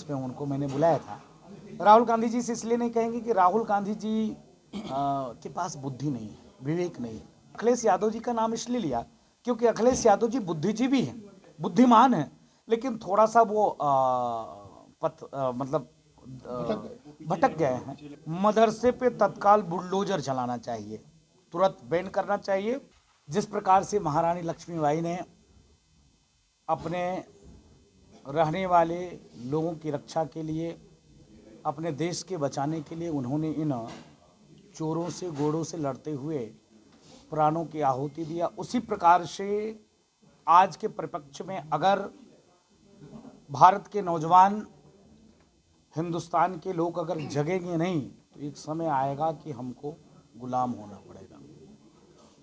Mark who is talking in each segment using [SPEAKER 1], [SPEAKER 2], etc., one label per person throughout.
[SPEAKER 1] में उनको मैंने बुलाया था। राहुल गांधी जी से इसलिए नहीं कहेंगे कि राहुल गांधी जी के पास बुद्धि नहीं है, विवेक नहीं है। अखिलेश यादव जी का नाम इसलिए लिया क्योंकि अखिलेश यादव जी बुद्धिजीवी हैं, बुद्धिमान हैं, लेकिन थोड़ा सा वो भटक गए हैं। मदरसे पे तत्काल बुलडोजर चलाना चाहिए, तुरंत बैन करना चाहिए। जिस प्रकार से महारानी लक्ष्मीबाई ने अपने रहने वाले लोगों की रक्षा के लिए, अपने देश के बचाने के लिए उन्होंने इन चोरों से, गोड़ों से लड़ते हुए प्राणों की आहुति दिया, उसी प्रकार से आज के परिप्रेक्ष्य में अगर भारत के नौजवान, हिंदुस्तान के लोग अगर जगेंगे नहीं तो एक समय आएगा कि हमको गुलाम होना पड़ेगा।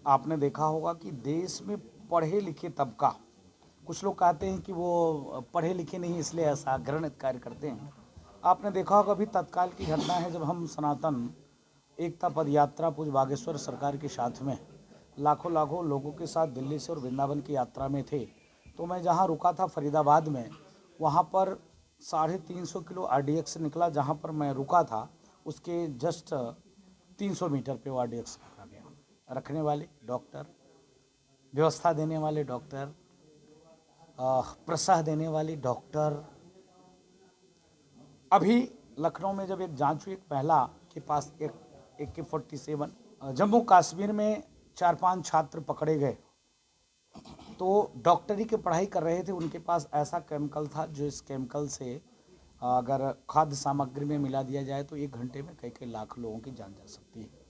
[SPEAKER 1] आपने देखा होगा कि देश में पढ़े लिखे तबका, कुछ लोग कहते हैं कि वो पढ़े लिखे नहीं इसलिए ऐसा घृणित कार्य करते हैं। आपने देखा होगा अभी तत्काल की घटना है, जब हम सनातन एकता पद यात्रा पूज्य बागेश्वर सरकार के साथ में लाखों लोगों के साथ दिल्ली से और वृंदावन की यात्रा में थे, तो मैं जहाँ रुका था फरीदाबाद में, वहाँ पर 350 किलो RDX निकला। जहाँ पर मैं रुका था उसके जस्ट 300 मीटर पे वो RDX रखा गया। रखने वाले डॉक्टर, व्यवस्था देने वाले डॉक्टर, प्रसाह देने वाली डॉक्टर। अभी लखनऊ में जब एक जांच हुई, एक महिला के पास एक AK-47, जम्मू कश्मीर में 4-5 छात्र पकड़े गए, तो डॉक्टरी की पढ़ाई कर रहे थे, उनके पास ऐसा केमिकल था जो इस केमिकल से अगर खाद्य सामग्री में मिला दिया जाए तो 1 घंटे में कई लाख लोगों की जान जा सकती है।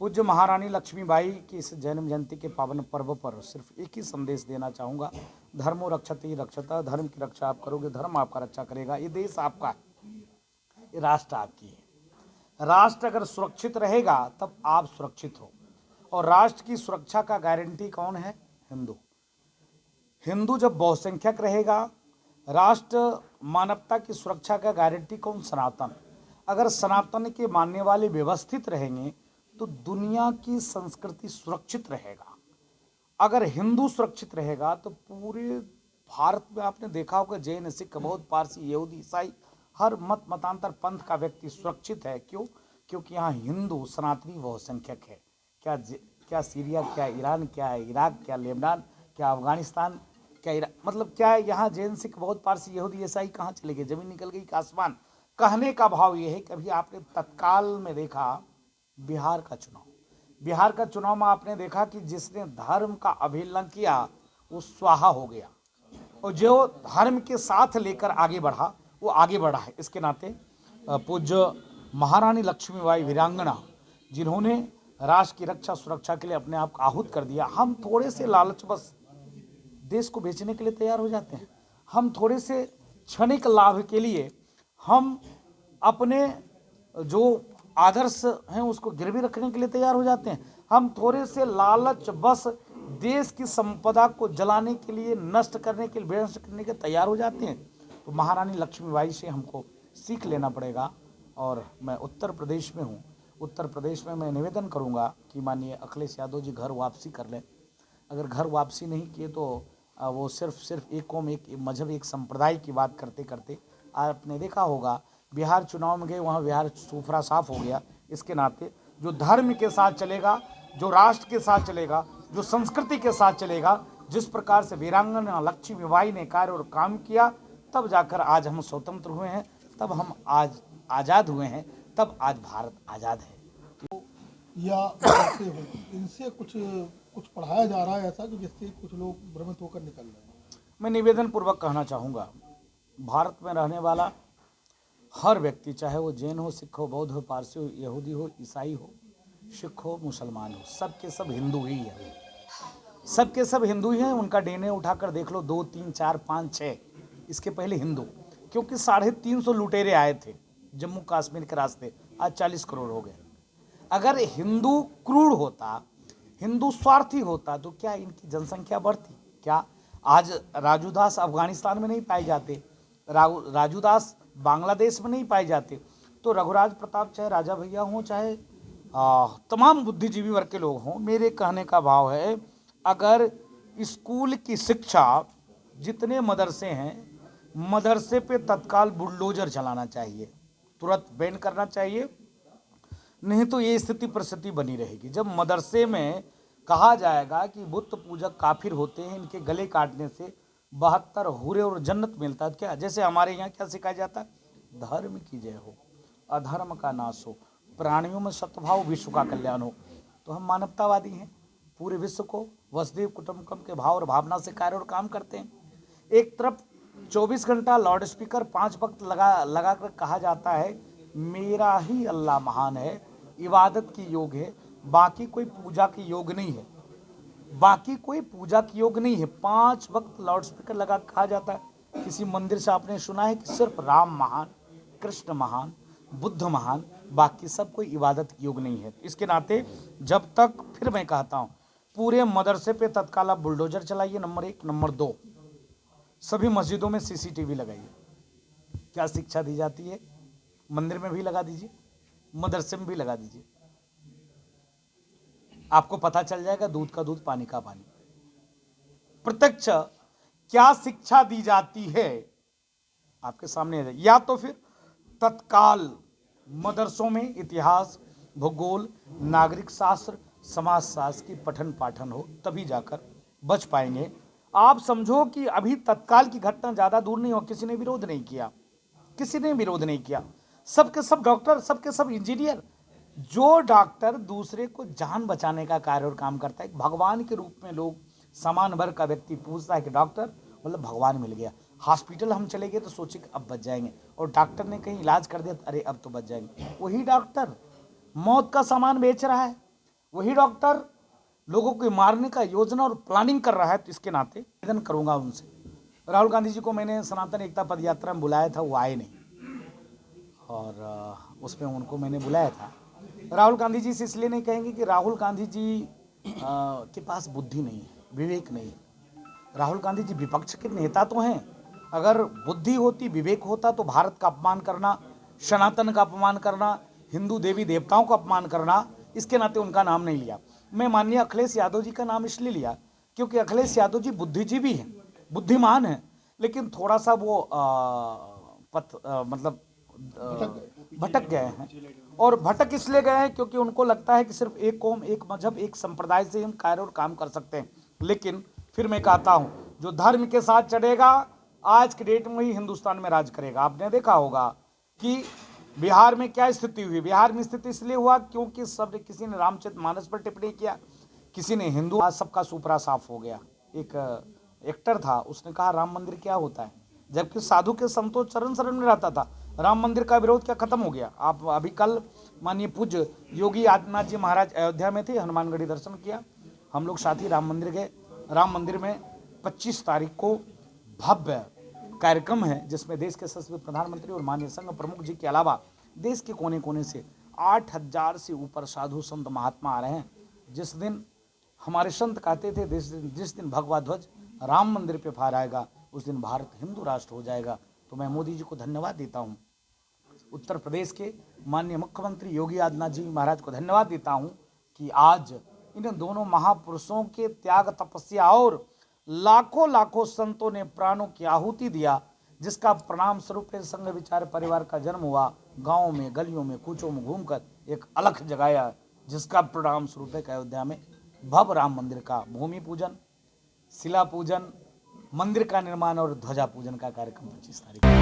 [SPEAKER 1] पूज्य महारानी लक्ष्मीबाई की इस जन्म जयंती के पावन पर्व पर सिर्फ एक ही संदेश देना चाहूँगा, धर्मो रक्षति रक्षता, धर्म की रक्षा आप करोगे, धर्म आपका रक्षा करेगा। ये देश आपका है, ये राष्ट्र आपकी है। राष्ट्र अगर सुरक्षित रहेगा तब आप सुरक्षित हो, और राष्ट्र की सुरक्षा का गारंटी कौन है? हिंदू। हिंदू जब बहुसंख्यक रहेगा, राष्ट्र मानवता की सुरक्षा का गारंटी कौन? सनातन। अगर सनातन के मानने वाले व्यवस्थित रहेंगे तो दुनिया की संस्कृति सुरक्षित रहेगा। अगर हिंदू सुरक्षित रहेगा तो पूरे भारत में आपने देखा होगा जैन, सिख, बौद्ध, पारसी, यहूदी, ईसाई, हर मतांतर पंथ का व्यक्ति सुरक्षित है। क्यों? क्योंकि यहाँ हिंदू सनातनी बहुसंख्यक है। क्या सीरिया, क्या ईरान, क्या इराक, क्या लेबनान, क्या अफगानिस्तान, क्या मतलब क्या है यहाँ जैन, सिख, बौद्ध, पारसी, यहूदी, ईसाई कहाँ चले गए? जमीन निकल गई कि आसमान? कहने का भाव ये है कि अभी आपने तत्काल में देखा बिहार का चुनाव में आपने देखा कि जिसने धर्म का अवहेलना किया वो स्वाहा हो गया, और जो धर्म के साथ लेकर आगे बढ़ा वो आगे बढ़ा है। इसके नाते पूज्य महारानी लक्ष्मीबाई वीरांगना, जिन्होंने राष्ट्र की रक्षा सुरक्षा के लिए अपने आप को आहूत कर दिया, हम थोड़े से लालच बस देश को बेचने के लिए तैयार हो जाते हैं। हम थोड़े से क्षणिक लाभ के लिए हम अपने जो आदर्श हैं उसको गिरवी रखने के लिए तैयार हो जाते हैं। हम थोड़े से लालच बस देश की संपदा को जलाने के लिए, नष्ट करने के लिए, विनष्ट करने के तैयार हो जाते हैं। तो महारानी लक्ष्मीबाई से हमको सीख लेना पड़ेगा। और मैं उत्तर प्रदेश में हूँ, उत्तर प्रदेश में मैं निवेदन करूँगा कि माननीय अखिलेश यादव जी घर वापसी कर लें। अगर घर वापसी नहीं किए तो वो सिर्फ एक कौम, एक मजहब, एक संप्रदाय की बात करते करते आपने देखा होगा बिहार चुनाव में गए, वहाँ बिहार सूफरा साफ हो गया। इसके नाते जो धर्म के साथ चलेगा, जो राष्ट्र के साथ चलेगा, जो संस्कृति के साथ चलेगा, जिस प्रकार से वीरांगना लक्ष्मीबाई ने कार्य और काम किया, तब जाकर आज हम स्वतंत्र हुए हैं, तब हम आज आज़ाद हुए हैं, तब आज भारत आज़ाद है।
[SPEAKER 2] या करते हो, इनसे कुछ पढ़ाया जा रहा है ऐसा कि जिससे कुछ लोग भ्रमित होकर निकल रहे हैं?
[SPEAKER 1] मैं निवेदन पूर्वक कहना चाहूँगा, भारत में रहने वाला हर व्यक्ति, चाहे वो जैन हो, सिख हो, बौद्ध हो, पारसी हो, यहूदी हो, ईसाई हो, सिख हो, मुसलमान हो, सब के सब हिंदू ही है। सब के सब हिंदू ही हैं। उनका डीएनए उठाकर देख लो, 2, 3, 4, 5, 6, इसके पहले हिंदू। क्योंकि 350 लुटेरे आए थे जम्मू कश्मीर के रास्ते, आज 40 करोड़ हो गए। अगर हिंदू क्रूर होता, हिंदू स्वार्थी होता, तो क्या इनकी जनसंख्या बढ़ती? क्या आज राजू दास अफगानिस्तान में नहीं पाए जाते? राजू दास बांग्लादेश में नहीं पाए जाते? तो रघुराज प्रताप चाहे राजा भैया हों, चाहे तमाम बुद्धिजीवी वर्ग के लोग हों, मेरे कहने का भाव है, अगर स्कूल की शिक्षा, जितने मदरसे हैं, मदरसे पे तत्काल बुलडोजर चलाना चाहिए, तुरंत बैन करना चाहिए, नहीं तो ये स्थिति परिस्थिति बनी रहेगी। जब मदरसे में कहा जाएगा कि बुत पूजक काफिर होते हैं, इनके गले काटने से 72 हूरे और जन्नत मिलता है, क्या जैसे हमारे यहाँ क्या सिखाया जाता है, धर्म की जय हो, अधर्म का नाश हो, प्राणियों में सद्भाव, विश्व का कल्याण हो। तो हम मानवतावादी हैं, पूरे विश्व को वसुधैव कुटुंबकम के भाव और भावना से कार्य और काम करते हैं। एक तरफ 24 घंटा लाउड स्पीकर 5 वक्त लगा कर कहा जाता है मेरा ही अल्लाह महान है, इबादत की योग है, बाकी कोई पूजा की योग नहीं है, बाकी कोई पूजा की योग नहीं है। 5 वक्त लाउड स्पीकर लगा कहा जाता है। किसी मंदिर से आपने सुना है कि सिर्फ राम महान, कृष्ण महान, बुद्ध महान, बाकी सब कोई इबादत की योग नहीं है। इसके नाते जब तक, फिर मैं कहता हूँ, पूरे मदरसे पे तत्काल आप बुलडोजर चलाइए, नंबर 1। नंबर 2, सभी मस्जिदों में CCTV लगाइए। क्या शिक्षा दी जाती है, मंदिर में भी लगा दीजिए, मदरसे में भी लगा दीजिए, आपको पता चल जाएगा दूध का दूध पानी का पानी। प्रत्यक्ष क्या शिक्षा दी जाती है आपके सामने आ जाए। या तो फिर तत्काल मदरसों में इतिहास, भूगोल, नागरिक शास्त्र, समाज शास्त्र की पठन पाठन हो, तभी जाकर बच पाएंगे। आप समझो कि अभी तत्काल की घटना ज्यादा दूर नहीं हो, किसी ने विरोध नहीं किया, किसी ने विरोध नहीं किया, सबके सब डॉक्टर, सबके सब इंजीनियर। जो डॉक्टर दूसरे को जान बचाने का कार्य और काम करता है, भगवान के रूप में लोग, समान वर्ग का व्यक्ति पूछता है कि डॉक्टर मतलब भगवान मिल गया। हॉस्पिटल हम चले गए तो सोचे कि अब बच जाएंगे, और डॉक्टर ने कहीं इलाज कर दिया तो अरे अब तो बच जाएंगे। वही डॉक्टर मौत का सामान बेच रहा है, वही डॉक्टर लोगों को मारने का योजना और प्लानिंग कर रहा है। तो इसके नाते निवेदन करूंगा उनसे। राहुल गांधी जी को मैंने सनातन एकता पद यात्रा में बुलाया था, वो आए नहीं, और उसमें उनको मैंने बुलाया था। राहुल गांधी जी से इसलिए नहीं कहेंगे कि राहुल गांधी जी के पास बुद्धि नहीं है, विवेक नहीं है। राहुल गांधी जी विपक्ष के नेता तो हैं, अगर बुद्धि होती, विवेक होता तो भारत का अपमान करना, सनातन का अपमान करना, हिंदू देवी देवताओं का अपमान करना, इसके नाते उनका नाम नहीं लिया। मैं माननीय अखिलेश यादव जी का नाम इसलिए लिया क्योंकि अखिलेश यादव जी बुद्धिजीवी हैं, बुद्धिमान हैं, लेकिन थोड़ा सा वो मतलब भटक गए हैं। और भटक इसलिए गए हैं क्योंकि उनको लगता है कि सिर्फ एक कौम, एक मजहब, एक संप्रदाय से हम कार्य और काम कर सकते हैं। लेकिन फिर मैं कहता हूं, जो धर्म के साथ चढ़ेगा आज के डेट में ही हिंदुस्तान में राज करेगा। आपने देखा होगा कि बिहार में क्या स्थिति हुई। बिहार में स्थिति इसलिए हुआ क्योंकि सब, किसी ने रामचरितमानस पर टिप्पणी किया, किसी ने हिंदू, आज सबका सुपरा साफ हो गया। एक एक्टर था, उसने कहा राम मंदिर क्या होता है, जबकि साधु के संतोष चरण शरण में रहता था। राम मंदिर का विरोध क्या खत्म हो गया। आप अभी कल माननीय पूज्य योगी आदित्यनाथ जी महाराज अयोध्या में थे, हनुमानगढ़ी दर्शन किया, हम लोग साथ ही राम मंदिर गए। राम मंदिर में 25 तारीख को भव्य कार्यक्रम है, जिसमें देश के यशस्वी प्रधानमंत्री और माननीय संघ प्रमुख जी के अलावा देश के कोने कोने से 8000 से ऊपर साधु संत महात्मा आ रहे हैं। जिस दिन हमारे संत कहते थे जिस दिन भगवा ध्वज राम मंदिर पे फहराएगा उस दिन भारत हिंदू राष्ट्र हो जाएगा। तो मैं मोदी जी को धन्यवाद देता हूँ, उत्तर प्रदेश के माननीय मुख्यमंत्री योगी आदित्यनाथ जी महाराज को धन्यवाद देता हूँ कि आज इन दोनों महापुरुषों के त्याग, तपस्या और लाखों लाखों संतों ने प्राणों की आहुति दिया, जिसका परिणाम स्वरूप संघ विचार परिवार का जन्म हुआ। गाँव में, गलियों में, कूचों में घूमकर एक अलख जगाया, जिसका परिणाम स्वरूप अयोध्या में भव्य राम मंदिर का भूमि पूजन, शिला पूजन, मंदिर का निर्माण और ध्वजा पूजन का कार्यक्रम 25 तारीख